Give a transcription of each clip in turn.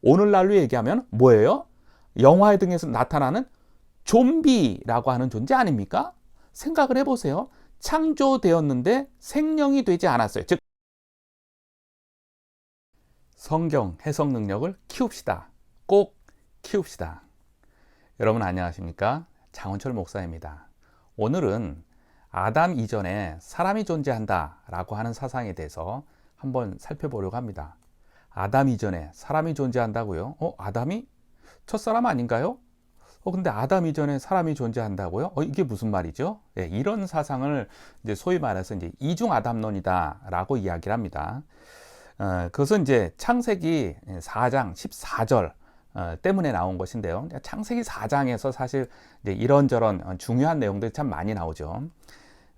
오늘날로 얘기하면 뭐예요? 영화 등에서 나타나는 좀비라고 하는 존재 아닙니까? 생각을 해보세요. 창조되었는데 생명이 되지 않았어요. 즉 성경 해석 능력을 키웁시다. 꼭 키웁시다. 여러분 안녕하십니까? 장훈철 목사입니다. 오늘은 아담 이전에 사람이 존재한다 라고 하는 사상에 대해서 한번 살펴보려고 합니다. 아담 이전에 사람이 존재한다고요? 아담이 첫사람 아닌가요? 근데 아담 이전에 사람이 존재한다고요? 이게 무슨 말이죠? 네, 이런 사상을 이제 소위 말해서 이제 이중 아담론이다라고 이야기를 합니다. 그것은 이제 창세기 4장 14절 때문에 나온 것인데요. 창세기 4장에서 사실 이제 이런저런 중요한 내용들이 참 많이 나오죠.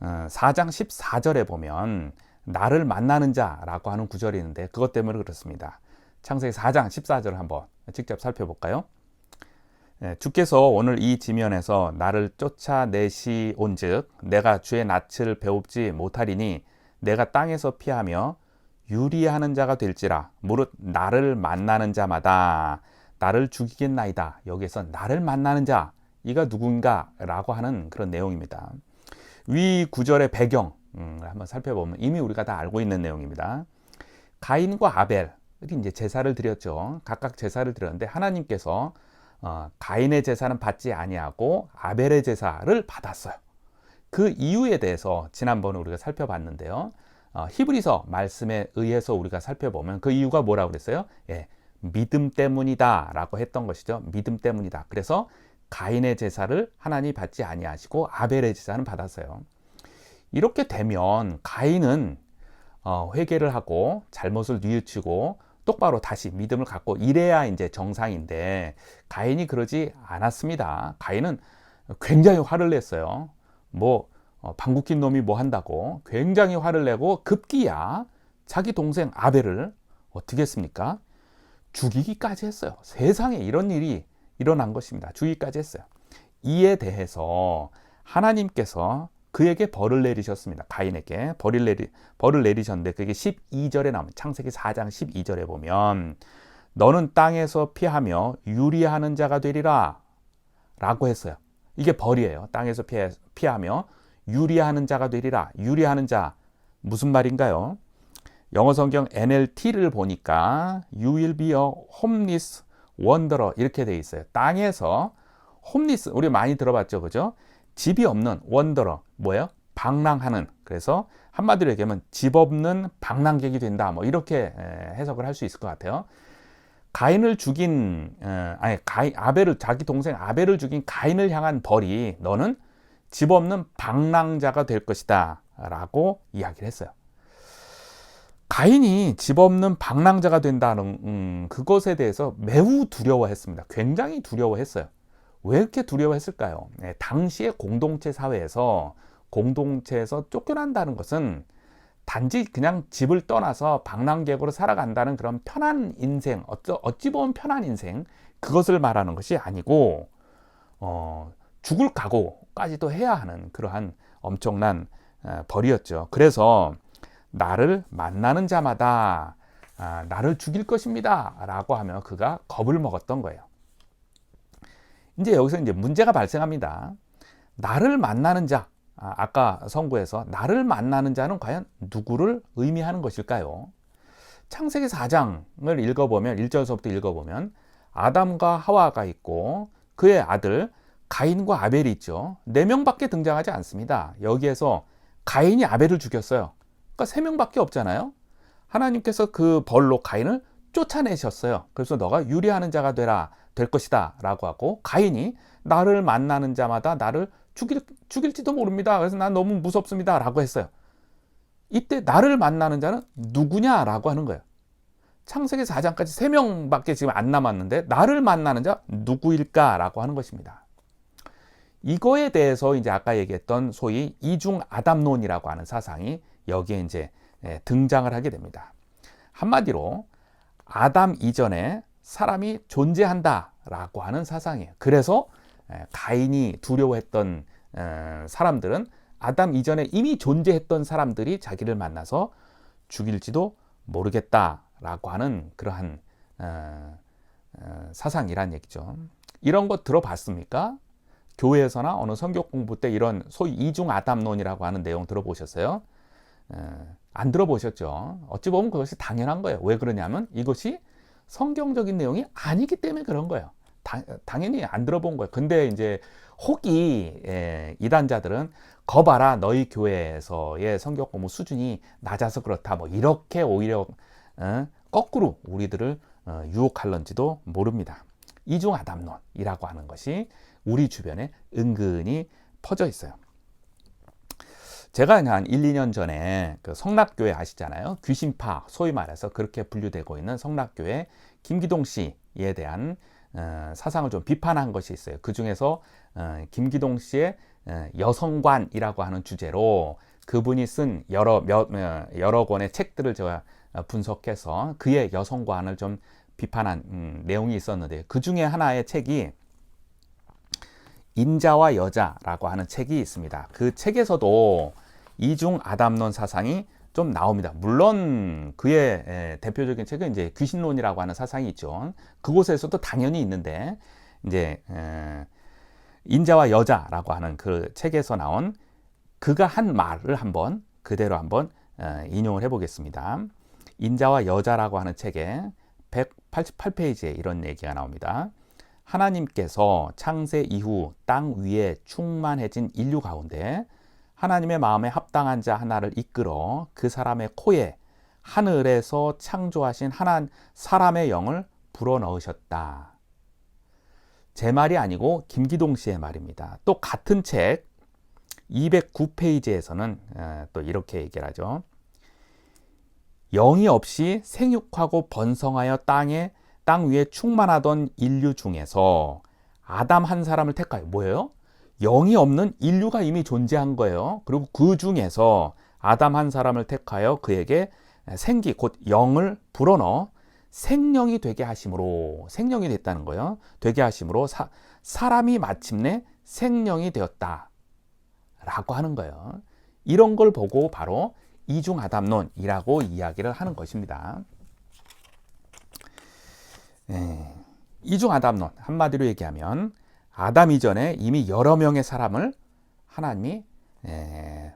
4장 14절에 보면 나를 만나는 자라고 하는 구절이 있는데 그것 때문에 그렇습니다. 창세기 4장 14절을 한번 직접 살펴볼까요? 주께서 오늘 이 지면에서 나를 쫓아내시 온즉 내가 주의 낯을 배웁지 못하리니 내가 땅에서 피하며 유리하는 자가 될지라 무릇 나를 만나는 자마다 나를 죽이겠나이다. 여기에서 나를 만나는 자 이가 누군가 라고 하는 그런 내용입니다. 위 구절의 배경 한번 살펴보면 이미 우리가 다 알고 있는 내용입니다. 가인과 아벨이 이제 제사를 드렸죠. 각각 제사를 드렸는데 하나님께서 가인의 제사는 받지 아니하고 아벨의 제사를 받았어요. 그 이유에 대해서 지난번에 우리가 살펴봤는데요. 히브리서 말씀에 의해서 우리가 살펴보면 그 이유가 뭐라고 그랬어요? 믿음 때문이다 라고 했던 것이죠. 믿음 때문이다. 그래서 가인의 제사를 하나님이 받지 아니하시고 아벨의 제사는 받았어요. 이렇게 되면 가인은 회개를 하고 잘못을 뉘우치고 똑바로 다시 믿음을 갖고 이래야 이제 정상인데 가인이 그러지 않았습니다. 가인은 굉장히 화를 냈어요. 방귀 낀 놈이 뭐 한다고 굉장히 화를 내고 급기야 자기 동생 아벨을 어떻게 했습니까? 죽이기까지 했어요. 세상에 이런 일이 일어난 것입니다. 죽이기까지 했어요. 이에 대해서 하나님께서 그에게 벌을 내리셨습니다. 가인에게 벌을 내리셨는데 그게 12절에 나오면 창세기 4장 12절에 보면 너는 땅에서 피하며 유리하는 자가 되리라 라고 했어요. 이게 벌이에요. 땅에서 피하며 유리하는 자가 되리라. 유리하는 자 무슨 말인가요? 영어 성경 NLT를 보니까 You will be a homeless wanderer 이렇게 돼 있어요. 땅에서 homeless 우리 많이 들어봤죠, 그죠? 집이 없는 wanderer 뭐예요? 방랑하는. 그래서 한마디로 얘기하면 집 없는 방랑객이 된다. 이렇게 해석을 할 수 있을 것 같아요. 가인을 죽인 아벨을 자기 동생 아벨을 죽인 가인을 향한 벌이 너는 집 없는 방랑자가 될 것이다 라고 이야기를 했어요. 가인이 집 없는 방랑자가 된다는 그것에 대해서 매우 두려워했습니다. 굉장히 두려워했어요. 왜 이렇게 두려워했을까요? 당시의 공동체 사회에서 공동체에서 쫓겨난다는 것은 단지 그냥 집을 떠나서 방랑객으로 살아간다는 그런 편한 인생, 어찌 보면 편한 인생, 그것을 말하는 것이 아니고 죽을 각오까지도 해야 하는 그러한 엄청난 벌이었죠. 그래서 나를 만나는 자마다 나를 죽일 것입니다 라고 하며 그가 겁을 먹었던 거예요. 이제 여기서 이제 문제가 발생합니다. 나를 만나는 자, 아까 성구에서 나를 만나는 자는 과연 누구를 의미하는 것일까요? 창세기 4장을 읽어보면 1절서부터 읽어보면 아담과 하와가 있고 그의 아들 가인과 아벨이 있죠. 4명밖에 등장하지 않습니다. 여기에서 가인이 아벨을 죽였어요. 그러니까 3명밖에 없잖아요. 하나님께서 그 벌로 가인을 쫓아내셨어요. 그래서 너가 유리하는 자가 될 것이다 라고 하고 가인이 나를 만나는 자마다 나를 죽일지도 모릅니다. 그래서 난 너무 무섭습니다 라고 했어요. 이때 나를 만나는 자는 누구냐라고 하는 거예요. 창세기 4장까지 3명밖에 지금 안 남았는데 나를 만나는 자 누구일까 라고 하는 것입니다. 이거에 대해서 이제 아까 얘기했던 소위 이중 아담론이라고 하는 사상이 여기에 이제 등장을 하게 됩니다. 한마디로 아담 이전에 사람이 존재한다라고 하는 사상이에요. 그래서 가인이 두려워했던 사람들은 아담 이전에 이미 존재했던 사람들이 자기를 만나서 죽일지도 모르겠다라고 하는 그러한 사상이란 얘기죠. 이런 거 들어봤습니까? 교회에서나 어느 성경 공부 때 이런 소위 이중 아담론이라고 하는 내용 들어보셨어요? 안 들어보셨죠? 어찌 보면 그것이 당연한 거예요. 왜 그러냐면 이것이 성경적인 내용이 아니기 때문에 그런 거예요. 당연히 안 들어본 거예요. 근데 이제 혹이 이단자들은 거봐라 너희 교회에서의 성경 공부 수준이 낮아서 그렇다 뭐 이렇게 오히려 거꾸로 우리들을 유혹할런지도 모릅니다. 이중 아담론이라고 하는 것이 우리 주변에 은근히 퍼져 있어요. 제가 한 1, 2년 전에 그 성락교회 아시잖아요. 귀신파, 소위 말해서 그렇게 분류되고 있는 성락교회 김기동 씨에 대한 사상을 좀 비판한 것이 있어요. 그 중에서 김기동 씨의 여성관이라고 하는 주제로 그분이 쓴 여러 권의 책들을 제가 분석해서 그의 여성관을 좀 비판한 내용이 있었는데 그 중에 하나의 책이 인자와 여자라고 하는 책이 있습니다. 그 책에서도 이중 아담론 사상이 좀 나옵니다. 물론 그의 대표적인 책은 이제 귀신론이라고 하는 사상이 있죠. 그곳에서도 당연히 있는데 이제 인자와 여자라고 하는 그 책에서 나온 그가 한 말을 한번 그대로 한번 인용을 해보겠습니다. 인자와 여자라고 하는 책에 188페이지에 이런 얘기가 나옵니다. 하나님께서 창세 이후 땅 위에 충만해진 인류 가운데 하나님의 마음에 합당한 자 하나를 이끌어 그 사람의 코에 하늘에서 창조하신 사람의 영을 불어넣으셨다. 제 말이 아니고 김기동 씨의 말입니다. 또 같은 책 209페이지에서는 또 이렇게 얘기를 하죠. 영이 없이 생육하고 번성하여 땅 위에 충만하던 인류 중에서 아담 한 사람을 택하여 뭐예요? 영이 없는 인류가 이미 존재한 거예요. 그리고 그 중에서 아담 한 사람을 택하여 그에게 생기 곧 영을 불어넣어 생명이 되게 하심으로 생명이 됐다는 거예요. 되게 하심으로 사람이 마침내 생명이 되었다 라고 하는 거예요. 이런 걸 보고 바로 이중 아담론이라고 이야기를 하는 것입니다. 이중 아담론 한마디로 얘기하면 아담 이전에 이미 여러 명의 사람을 하나님이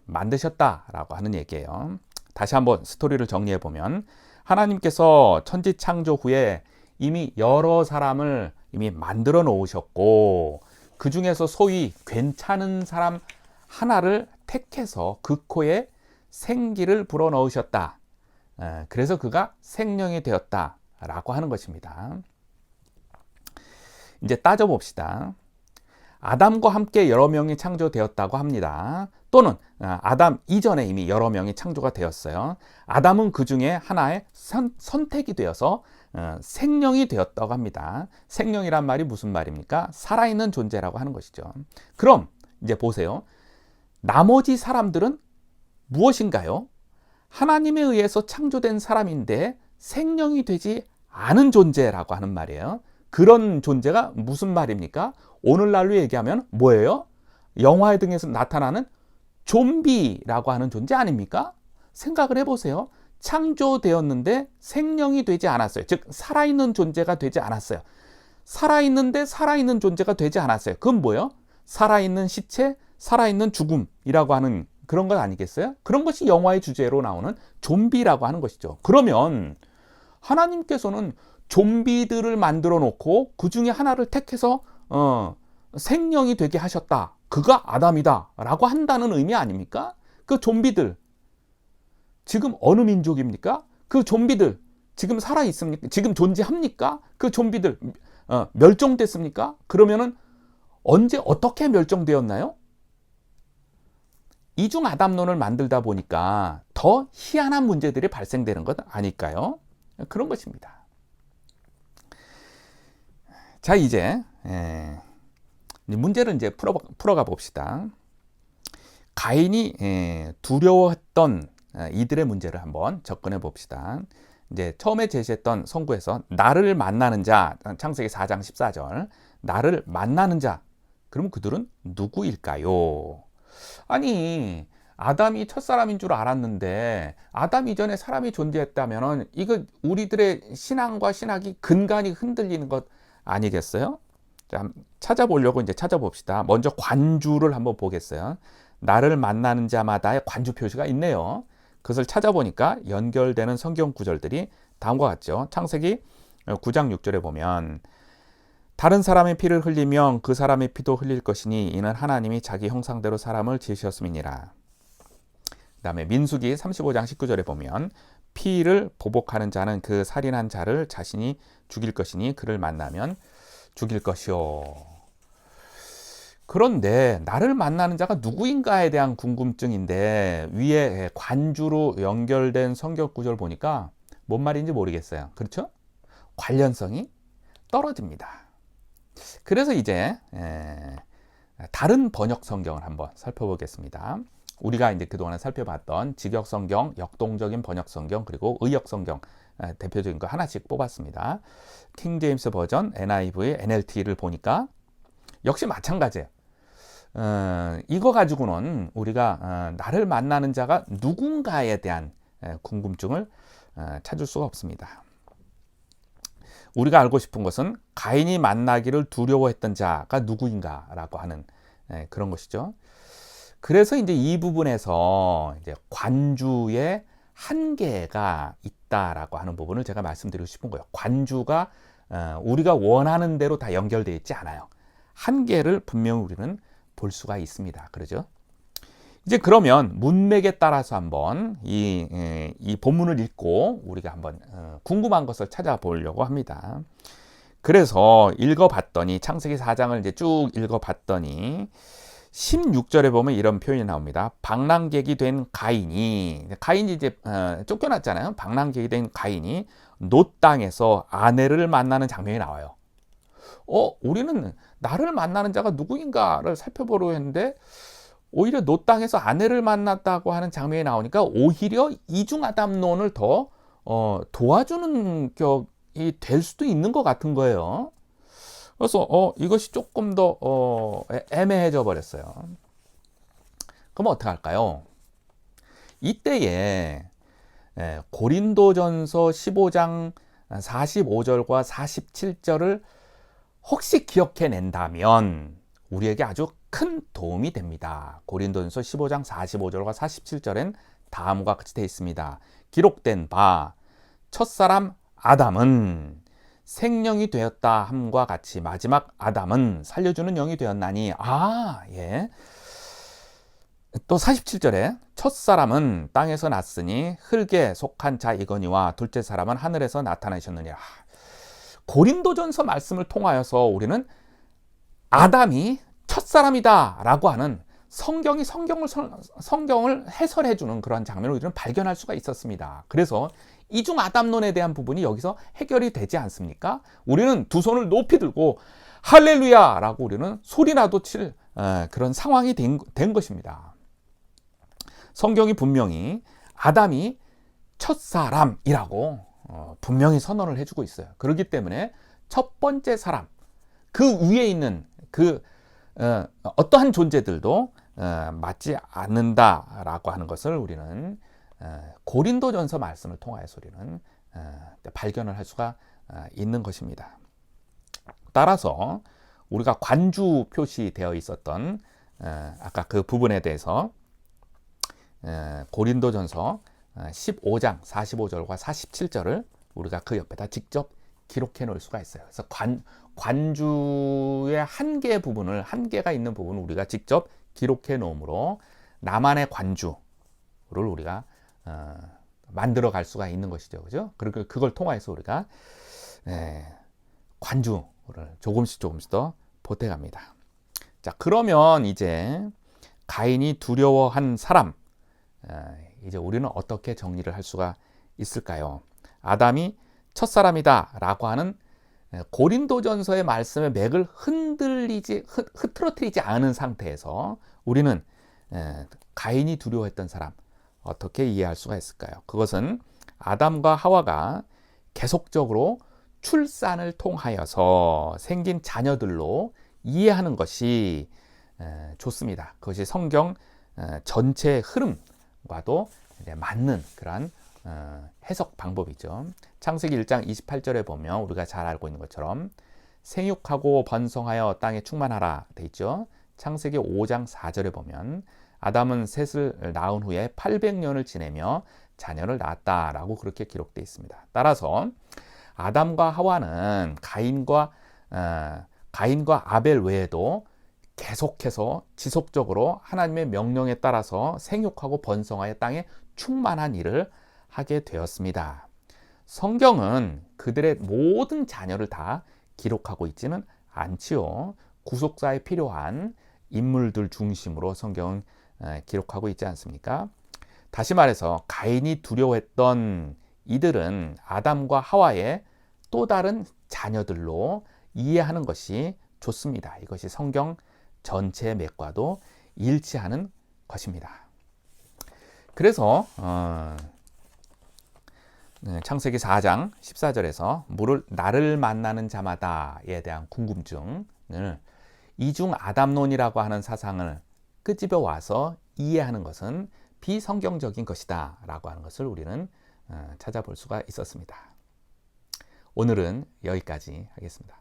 만드셨다라고 하는 얘기예요. 다시 한번 스토리를 정리해 보면 하나님께서 천지 창조 후에 이미 여러 사람을 이미 만들어 놓으셨고 그 중에서 소위 괜찮은 사람 하나를 택해서 그 코에 생기를 불어 넣으셨다. 그래서 그가 생명이 되었다라고 하는 것입니다. 이제 따져봅시다. 아담과 함께 여러 명이 창조되었다고 합니다. 또는 아담 이전에 이미 여러 명이 창조가 되었어요. 아담은 그 중에 하나의 선택이 되어서 생명이 되었다고 합니다. 생명이란 말이 무슨 말입니까? 살아있는 존재라고 하는 것이죠. 그럼 이제 보세요. 나머지 사람들은 무엇인가요? 하나님에 의해서 창조된 사람인데 생명이 되지 않은 존재라고 하는 말이에요. 그런 존재가 무슨 말입니까? 오늘날로 얘기하면 뭐예요? 영화 등에서 나타나는 좀비라고 하는 존재 아닙니까? 생각을 해보세요. 창조되었는데 생명이 되지 않았어요. 즉 살아있는 존재가 되지 않았어요. 살아있는데 살아있는 존재가 되지 않았어요. 그건 뭐예요? 살아있는 시체, 살아있는 죽음이라고 하는 그런 것 아니겠어요? 그런 것이 영화의 주제로 나오는 좀비라고 하는 것이죠. 그러면 하나님께서는 좀비들을 만들어 놓고 그 중에 하나를 택해서 생명이 되게 하셨다. 그가 아담이다 라고 한다는 의미 아닙니까? 그 좀비들 지금 어느 민족입니까? 그 좀비들 지금 살아 있습니까? 지금 존재합니까? 그 좀비들 멸종됐습니까? 그러면은 언제 어떻게 멸종되었나요? 이중 아담론을 만들다 보니까 더 희한한 문제들이 발생되는 것 아닐까요? 그런 것입니다. 자, 이제 문제를 이제 풀어가 봅시다. 가인이 두려워했던 이들의 문제를 한번 접근해 봅시다. 이제 처음에 제시했던 성구에서 나를 만나는 자, 창세기 4장 14절, 나를 만나는 자, 그럼 그들은 누구일까요? 아니, 아담이 첫사람인 줄 알았는데 아담 이전에 사람이 존재했다면은 이거 우리들의 신앙과 신학이 근간이 흔들리는 것 아니겠어요? 자, 찾아보려고 이제 찾아봅시다. 먼저 관주를 한번 보겠어요. 나를 만나는 자마다의 관주 표시가 있네요. 그것을 찾아보니까 연결되는 성경 구절들이 다음과 같죠. 창세기 9장 6절에 보면 다른 사람의 피를 흘리면 그 사람의 피도 흘릴 것이니 이는 하나님이 자기 형상대로 사람을 지으셨음이니라. 그 다음에 민수기 35장 19절에 보면 피를 보복하는 자는 그 살인한 자를 자신이 죽일 것이니 그를 만나면 죽일 것이요. 그런데 나를 만나는 자가 누구인가에 대한 궁금증인데 위에 관주로 연결된 성경 구절 보니까 뭔 말인지 모르겠어요. 그렇죠? 관련성이 떨어집니다. 그래서 이제 다른 번역 성경을 한번 살펴보겠습니다. 우리가 이제 그동안에 살펴봤던 직역 성경, 역동적인 번역 성경, 그리고 의역 성경 대표적인 거 하나씩 뽑았습니다. 킹 제임스 버전, NIV, NLT를 보니까 역시 마찬가지예요. 이거 가지고는 우리가 나를 만나는 자가 누군가에 대한 궁금증을 찾을 수가 없습니다. 우리가 알고 싶은 것은 가인이 만나기를 두려워했던 자가 누구인가라고 하는 그런 것이죠. 그래서 이제 이 부분에서 이제 관주의 한계가 있다라고 하는 부분을 제가 말씀드리고 싶은 거예요. 관주가 우리가 원하는 대로 다 연결되어 있지 않아요. 한계를 분명히 우리는 볼 수가 있습니다. 그러죠? 이제 그러면 문맥에 따라서 한번 이 본문을 읽고 우리가 한번 궁금한 것을 찾아보려고 합니다. 그래서 읽어봤더니 창세기 4장을 이제 쭉 읽어봤더니 16절에 보면 이런 표현이 나옵니다. 방랑객이 된 가인이 이제 쫓겨났잖아요. 방랑객이 된 가인이 놋 땅에서 아내를 만나는 장면이 나와요. 우리는 나를 만나는 자가 누구인가를 살펴보려고 했는데 오히려 놋 땅에서 아내를 만났다고 하는 장면이 나오니까 오히려 이중아담론을 더 도와주는 격이 될 수도 있는 것 같은 거예요. 그래서 이것이 조금 더 애매해져 버렸어요. 그럼 어떻게 할까요? 이때에 고린도전서 15장 45절과 47절을 혹시 기억해낸다면 우리에게 아주 큰 도움이 됩니다. 고린도전서 15장 45절과 47절엔 다음과 같이 되어 있습니다. 기록된 바 첫사람 아담은 생령이 되었다 함과 같이 마지막 아담은 살려주는 영이 되었나니 예. 또 47절에 첫사람은 땅에서 났으니 흙에 속한 자이거니와 둘째 사람은 하늘에서 나타나셨느니라. 고린도전서 말씀을 통하여서 우리는 아담이 첫사람이다 라고 하는 성경을 해설해 주는 그러한 장면을 우리는 발견할 수가 있었습니다. 그래서 이중 아담론에 대한 부분이 여기서 해결이 되지 않습니까? 우리는 두 손을 높이 들고 할렐루야 라고 우리는 소리나도 칠 그런 상황이 된 것입니다. 성경이 분명히 아담이 첫사람이라고 분명히 선언을 해주고 있어요. 그렇기 때문에 첫 번째 사람, 그 위에 있는 어떠한 존재들도 맞지 않는다라고 하는 것을 우리는 고린도전서 말씀을 통하여서 우리는 발견을 할 수가 있는 것입니다. 따라서 우리가 관주 표시되어 있었던 아까 그 부분에 대해서 고린도전서 15장 45절과 47절을 우리가 그 옆에다 직접 기록해 놓을 수가 있어요. 그래서 관주의 한계가 있는 부분을 우리가 직접 기록해 놓으므로 나만의 관주를 우리가 만들어 갈 수가 있는 것이죠. 그죠? 그리고 그걸 통해서 우리가 관주를 조금씩 더 보태갑니다. 자, 그러면 이제 가인이 두려워한 사람, 이제 우리는 어떻게 정리를 할 수가 있을까요? 아담이 첫사람이다 라고 하는 고린도전서의 말씀의 맥을 흐트러뜨리지 않은 상태에서 우리는 가인이 두려워했던 사람 어떻게 이해할 수가 있을까요? 그것은 아담과 하와가 계속적으로 출산을 통하여서 생긴 자녀들로 이해하는 것이 좋습니다. 그것이 성경 전체 흐름과도 맞는 그러한 해석 방법이죠. 창세기 1장 28절에 보면 우리가 잘 알고 있는 것처럼 생육하고 번성하여 땅에 충만하라 돼 있죠. 창세기 5장 4절에 보면 아담은 셋을 낳은 후에 800년을 지내며 자녀를 낳았다라고 그렇게 기록되어 있습니다. 따라서 아담과 하와는 가인과 아벨 외에도 계속해서 지속적으로 하나님의 명령에 따라서 생육하고 번성하여 땅에 충만한 일을 하게 되었습니다. 성경은 그들의 모든 자녀를 다 기록하고 있지는 않지요. 구속사에 필요한 인물들 중심으로 성경은 기록하고 있지 않습니까? 다시 말해서 가인이 두려워했던 이들은 아담과 하와의 또 다른 자녀들로 이해하는 것이 좋습니다. 이것이 성경 전체의 맥과도 일치하는 것입니다. 그래서 창세기 4장 14절에서 나를 만나는 자마다에 대한 궁금증을 이중 아담론이라고 하는 사상을 끄집어 와서 이해하는 것은 비성경적인 것이다 라고 하는 것을 우리는 찾아볼 수가 있었습니다. 오늘은 여기까지 하겠습니다.